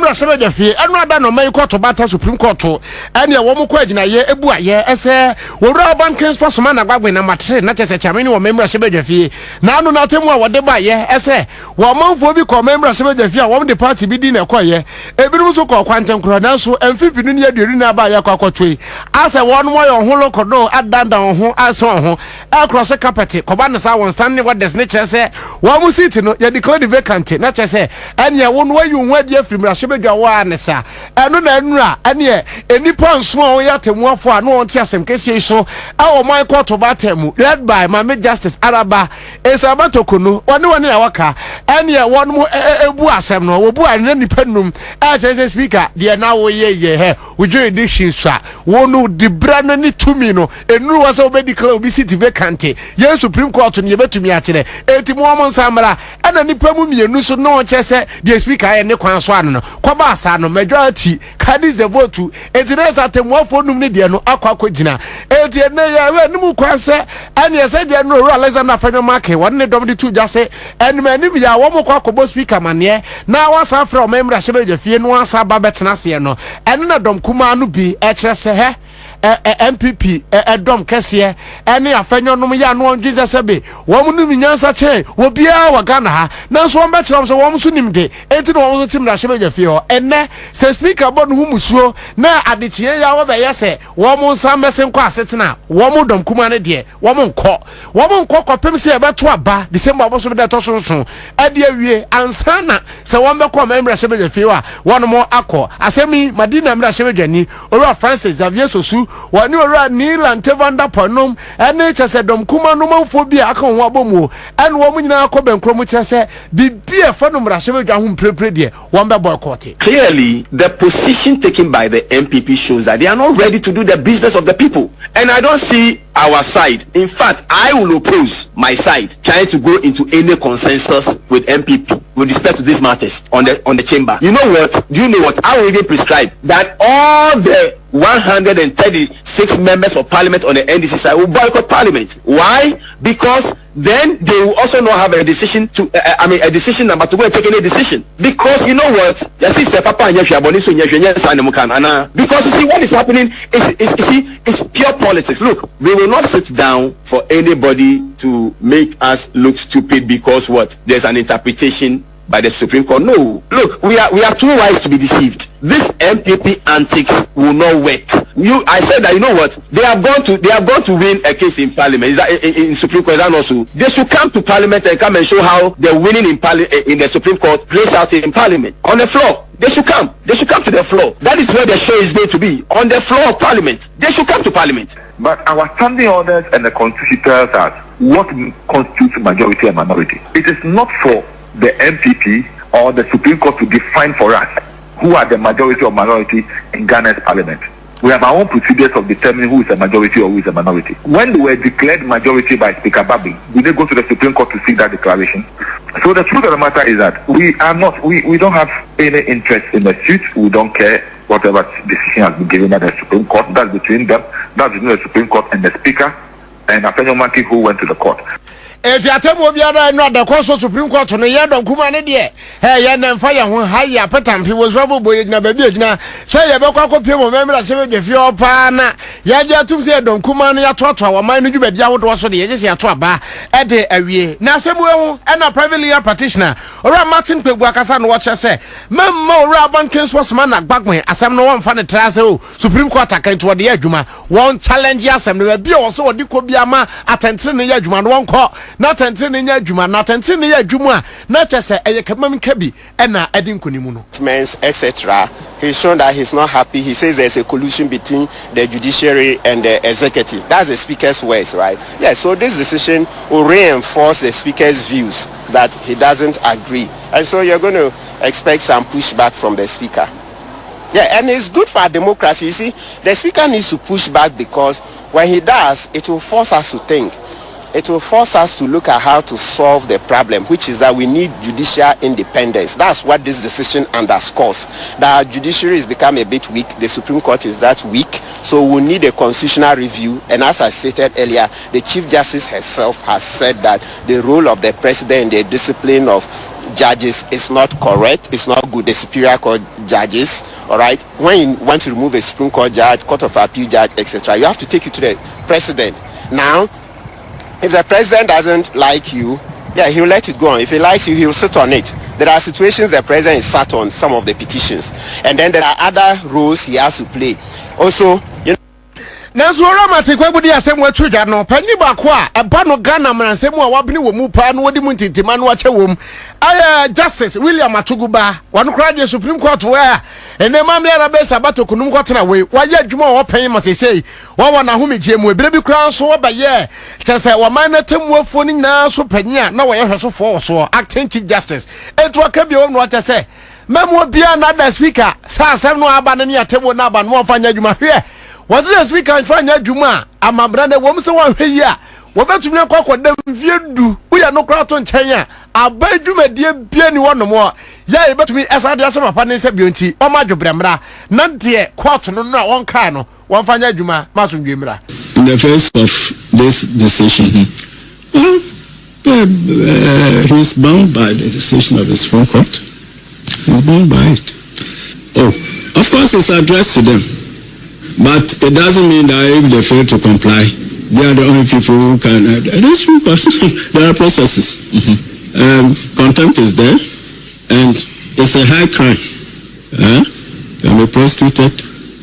member shebe jafie enu ada no man court bata Supreme Court ene wo mo ko agina ye ebu aye ese wo ra bankins for soma na Bagbin na matre na chese chameni wo member shebe jafie na anu na temu a wo de ba ye ese wo manfo bi ko member shebe jafie a wo de party bi di na ekoye ebirum so ko kwantem kro na so MPP nu ne aduari na ba ye kwakotwe ase wo no yo ho lokodo adanda ho ase ho across the carpet ko ba na sa won stand what des ne chese wo mu seat no ye declare the vacant na chese ene wo no wayu ho adi afrim ra shebe dwa wa ne sa eno na enura ene enipa nso a wo ya temuafo a no on ti asem kese so a wo man court ba temu led by Mama Justice Araba Esabatokunu woni ya waka ene won mu ebu asem no wo bu ane nipa num a chese speaker de na wo ye he wo jurisdiction sha wo no dibra no ni tumi no enuru wa so be declare obi seat vacant ye Supreme Court no ye betumi a kire enti mo mo nsamra ana nipa mu mienu so no chese the speaker ye ne kwan so ano no kwaba asa no majority carries the vote to enti atemuafo num ne de no akwa gina enti ene ya we nimu kwan se ene ye se de no ru Alexander Fanyo Marke won ne dom de tu jase enu anim ya wo mo kwa kobo speaker mane na wasa from member shebe jafie no asa ba betena se no ene na dom kuma no bi e kire se he NPP dom kese ene Afanyo no ya no Jesus sebe wo mu num nyansa che wo bia wa Ghana ha na so won be kire so wo mu so nimde enti no wo so tim na shebe jafie ho ene se speaker bon hu musuo na adechie ya wo be yese wo mu nsa mesen kwa asetena wo mu dom kuma ne de wo mu nkọ kopem se e beto aba December oboso be de to so ade awie ansana se won be ko member shebe jafie wa won mo akọ asemi Madina member shebe jani Ora Francis Xavier Sosu woni ora Neil Antevanda Ponom ene chese dom kuma no manfo bi aka ho abomu ene wo munyina akọ benkro mu chese bibie fa no mra shebe dwa ho mprepre de won be boycott. Clearly the position taken by the NPP shows that they are not ready to do the business of the people, and I don't see our side. In fact, I will oppose my side trying to go into any consensus with NPP with respect to these matters on the chamber. You know what? Do you know what? I will even prescribe that all the 136 members of parliament on the NDC side will boycott parliament. Why? Because then they will also not have a decision to a decision number to go and take any decision. Because you know what? Because you see what is happening is pure politics. Look, we will not sit down for anybody to make us look stupid because what? There's an interpretation by the Supreme Court. No, look, we are too wise to be deceived. This MPP antics will not work. I said that, you know what, they have gone to win a case in Parliament. Is that in Supreme Court? Is that also? They should come to Parliament and come and show how the winning in the Supreme Court plays out in Parliament on the floor. They should come to the floor. That is where the show is going to be, on the floor of Parliament. They should come to Parliament. But our standing orders and the Constitution tells us what constitutes majority and minority. It is not for the MPP or the Supreme Court to define for us who are the majority or minority in Ghana's parliament. We have our own procedures of determining who is a majority or who is a minority. When they were declared majority by Speaker Bagbin, we did go to the Supreme Court to seek that declaration. So the truth of the matter is that we don't have any interest in the suit. We don't care whatever decision has been given by the Supreme Court. That's between them. That's between the Supreme Court and the Speaker and Afanyo Marke, who went to the court. Eti atemo biara no da koso Supreme Court no ye don kuma ne de ye na mfa ye ho haya petampi wo so boye gina ba bi gina se ye be kwakọ pie mo memra se be fi opa na ye je atum se don kuma no ya toto wa man no dwubadi awodo so de ye je se ato aba e de awie na asemu ehu e na private legal practitioner ora Martin Pegu akasa no wo che se memma ora banking source man na Bagbin asem no won fa ne tra se o Supreme Court akanto de adwuma won challenge asem no bi o so wo de ko bia ma atentre ne ya adwuma no won ko na tentre ne nya adwuma na tentre ne ya adwuma na chese eye kamam kabi e na edin konimu no etc. He's shown that he's not happy. He says there's a collusion between the judiciary and the executive. That's the speaker's words, right? Yeah, so this decision will reinforce the speaker's views that he doesn't agree, and so you're going to expect some pushback from the speaker. Yeah, and it's good for our democracy. You see, the speaker needs to push back because when he does, it will force us to think. It will force us to look at how to solve the problem, which is that we need judicial independence. That's what this decision underscores. That our judiciary has become a bit weak. The Supreme Court is that weak. So we need a constitutional review. And as I stated earlier, the Chief Justice herself has said that the role of the President in the discipline of judges is not correct, it's not good, the Superior Court judges, all right? When you want to remove a Supreme Court judge, Court of Appeal judge, etc., you have to take it to the president. Now, if the president doesn't like you, yeah, he'll let it go on. If he likes you, he'll sit on it. There are situations the president is sat on some of the petitions. And then there are other roles he has to play. Also, you know, nanso ora mate kwabudi asem wa twedwa no pani ba ko a eba no Ghana mransem a wabne wo mu pa no wodi mu ntintima no ache wom aya Justice William Atuguba wano kra de Supreme Court where ene mamle arabesa bato kunum kwatena we waye adwuma wo pen masesei wo na homegye mu ebire bi kra so wo baye chese wo man na temuafo ni na so panya na wo ye hweso fo so acting Chief Justice etu akabi wo no chese memo bia na da speaker sa asem no aba ne atebo na aba no fanya adwuma hwe was the speaker fanya adwuma amabra na wo mse wo hwe yi a wo betumi akwakwada mfiedu wo ya no kra to nchen a aba adwumadie bia ni wono mo ya e betumi esade aso papa ne nsa bionti o ma dwobremra na de court no na won ka no won fanya adwuma maso ndwemra. In the face of this decision, he's bound by the decision of the Supreme Court. He's bound by it. Oh, of course it's addressed to them, but it doesn't mean that if they fail to comply, they are the only people who can. There are processes. Contempt is there, and it's a high crime. Can be prosecuted,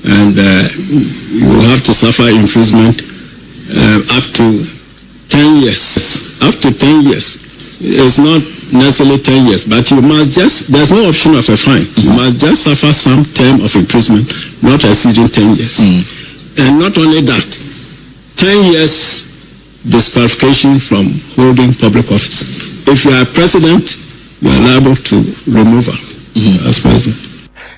and you will have to suffer imprisonment up to 10 years. Up to 10 years. It's not necessarily 10 years, but you must just, there's no option of a fine. You must just suffer some term of imprisonment, not exceeding 10 years. And not only that, 10 years disqualification from holding public office. If you are president, you are liable to removal as president.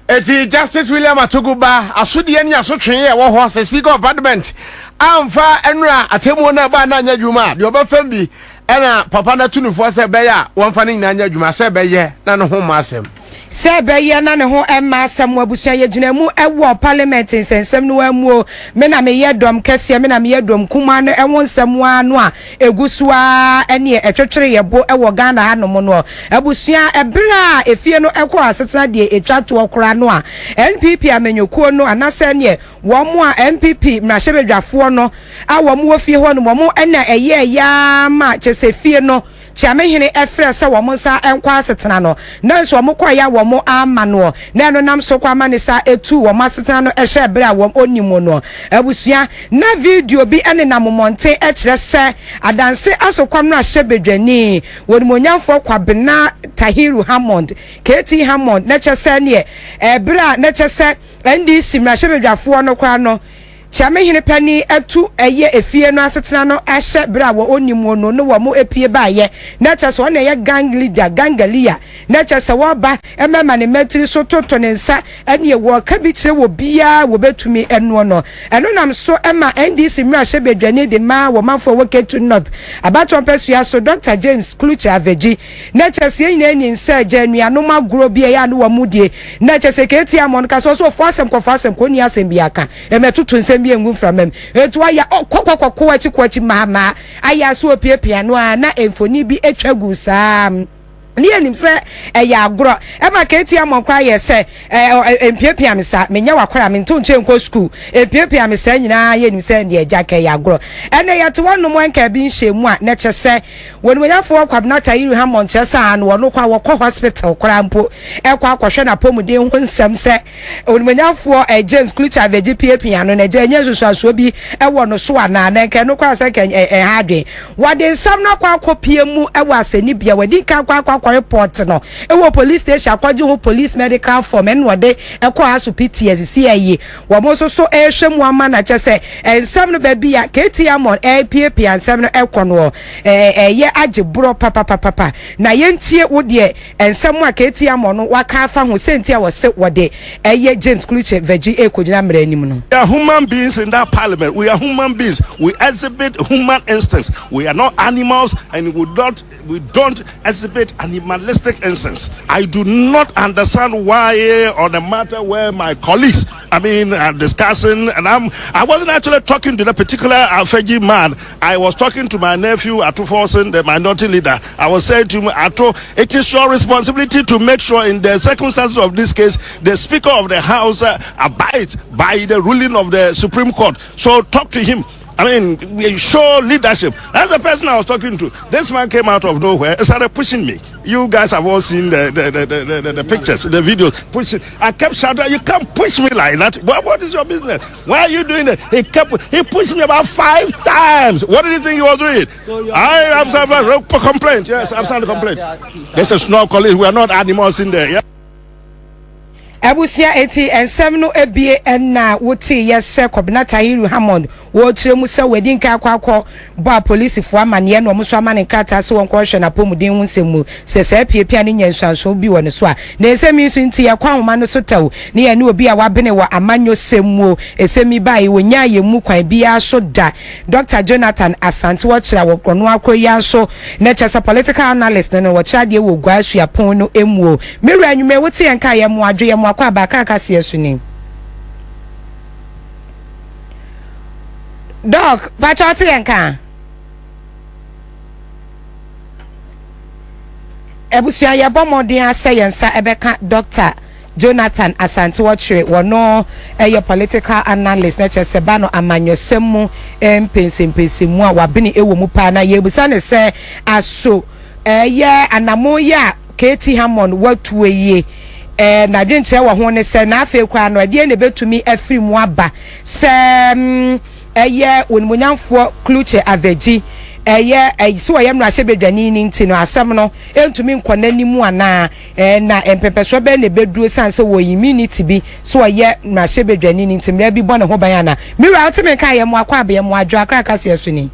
Eti Justice William Atuguba asudi eni asotwe ye wo ho as Speaker of Parliament amfa enra atemu na ba na anya dwuma de obafam bi ena papa na tunufo se be ya wonfa ni anya dwuma se be ye na no ho masem sebe ye na ne ho emma asem abusua ye gina mu ewo Parliament nsensem no amu me na me ye dom kese me na me ye dom kuma no ewo nsem anu a egusua ene etwetwere ye bo ewo Ghana hanom no abusua ebra efie no ekọ asetena de etwato okra no a NPP amenyokuo no anase ne wo mo a NPP mrahebedwafo no a wo mo ofie ho no mo ena eye ya ma chesefie no Chiamehine efre se wo mo sa enkwa asetena no na so mo kwa ya wo mo ama no na no nam so kwa manisa etu wo masetena no ehye bere a wo onimo no abusua na video bi ene na momonte e kire se adanse asokwa no ahyebedwani wonimonyamfo kwa bena Tahiru Hammond KT Hammond na chese ne bere a na chese NDC mrahyebedwafo no kwa no Chiamehine pani etu eye efie no asetena no ehye bere a wo onimo no no wo mo epie ba ye na chese wo na ye gang leader gangalia na chese wo ba emema ne matri so toto ne nsa ene wo ka bi kire wo bia wo betumi eno no eno nam so ema NDC mra hyebedwane de ma wo manfo wo ketu north abaton pesua so Dr. James Kluche Aveji na chese yin eni nsa janua no magro bia ya no wo mudie na chese keti amon ka so fo asem ko ni asem bia ka emetutu nsem bi engu from em etu aya kokokoko wachi mama aya so opiepia no a na emfoni bi etwagu sam ni enim se ya agro e ma keti amokwa ye se empiepia me sa menya wakora me nto nche nko school empiepia me sa nyina ye nim se ne eja ka ya agro ene ye te wonu mo nka bi nhemu a ne chese wonu nyafo kwabna Tahiru Hammond chese an wono kwa wokọ hospital kora mpo ekwa akwhwe na pomuden ho nsem se wonu nyafo James Kluche Aveji piepia no na je nya susuaso bi e wono so ana na nke no kwa se ka hadwe wade nsam na kwa akopie mu e wa aseni bia wadi ka kwa report no ewo police station akwaje ho police medical form en wode ekọ aso PTS CIA wo mo so ehwemu ama na chese ensam no ba bia KT Hammond PAP ensam no ekọ no ye age bro papa na yentie wo de ensam a KT Hammond no waka afa ho sentia wo se wode ye James Kluche Aveji ekojina mra anim no. We are human beings in that parliament. We are human beings. We exhibit human instincts. We are not animals, and we don't exhibit animal animalistic instance. I do not understand why on a matter where my colleagues, are discussing, and I wasn't actually talking to the particular Alfeji man. I was talking to my nephew, Atu Forsen, the minority leader. I was saying to him, Atu, it is your responsibility to make sure in the circumstances of this case, the Speaker of the House abides by the ruling of the Supreme Court. So talk to him. Show leadership. That's the person I was talking to. This man came out of nowhere and started pushing me. You guys have all seen the pictures, the videos. Pushing. I kept shouting, you can't push me like that. What is your business? Why are you doing that? He pushed me about 5 times. What did you think he was doing? So I have a complaint. Yes, I've signed a complaint. This is no colleague. We are not animals in there. Yeah? Abusia eti ensem no ebie enna woti yese Kwabena Tahiru Hammond wo tire mu se wedi nka akwakọ bo police fo amane no mo so amane krata se won ko hwe na pomuden hu nsemu se se piepia ne nyansanso bi woni so a na esemi so nti ye kwan ma no so taw ne ye ne obi a wabene wa amanyo semmu esemi bai wonya ye mu kwan bia so da Dr. Jonathan Asante wo kira wo krono akoya so na chesa political analyst no wo kira de wo gwasu apon no emu meru anwume woti ye nka ye mu adwo ye mu kwa baka kasi esuni Doc bachoti yanka ebusia ya bomodin ase yensa ebeka Dr. Jonathan Asante Watchre wono eye political analyst na cheseba no amanyosemu mpensimu a wabene ewo mu pa na yebusa ne se aso eye anamoya KT Hammond watueye na dwenche wo ho ne se na afa kwa no de ne betumi afiri mu aba se eye onmunyamfo Kluche Aveji eye so ye mra hye bedwani ni nti no asem no entumi nkwanani mu ana na empepeso be ne beduro sanse wo immunity bi so ye mra hye bedwani ni nti mra bi bɔ ne ho ban ana mira ultimate ka ye mu akwa abe ye mu adwo akra kase asuni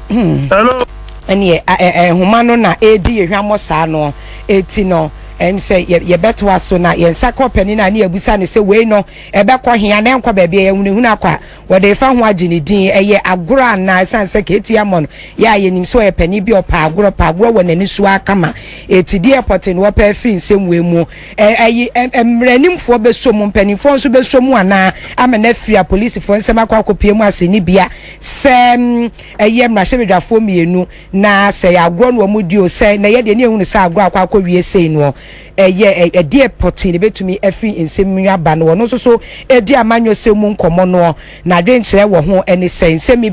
hello ene humano na edi ehwamo saa no eti no say ye beto aso na ye nsaka opani na ne abusa no se we no ebekọ hia na enkọ bebe ye hunu akwa wo de fa ho agini din eye agoro na sanse ka eti amon ya ye nim so ye pani bi opa agoro wo nani so akama eti di airport no wo pa fi nsem we mu emranimfo be so mu mpanifo so be so mu ana amana fia police fo nsem akwa akopie mu aseni bia sem eye mrahwedwafo mienu na se agoro no mu di o se na ye de ne ehunu se agoro akwa akowie sei no eye die poti ne betumi afi nsem aba no no so edi amanyo semu nkomo no na dwenkyere wo ho ene sensemi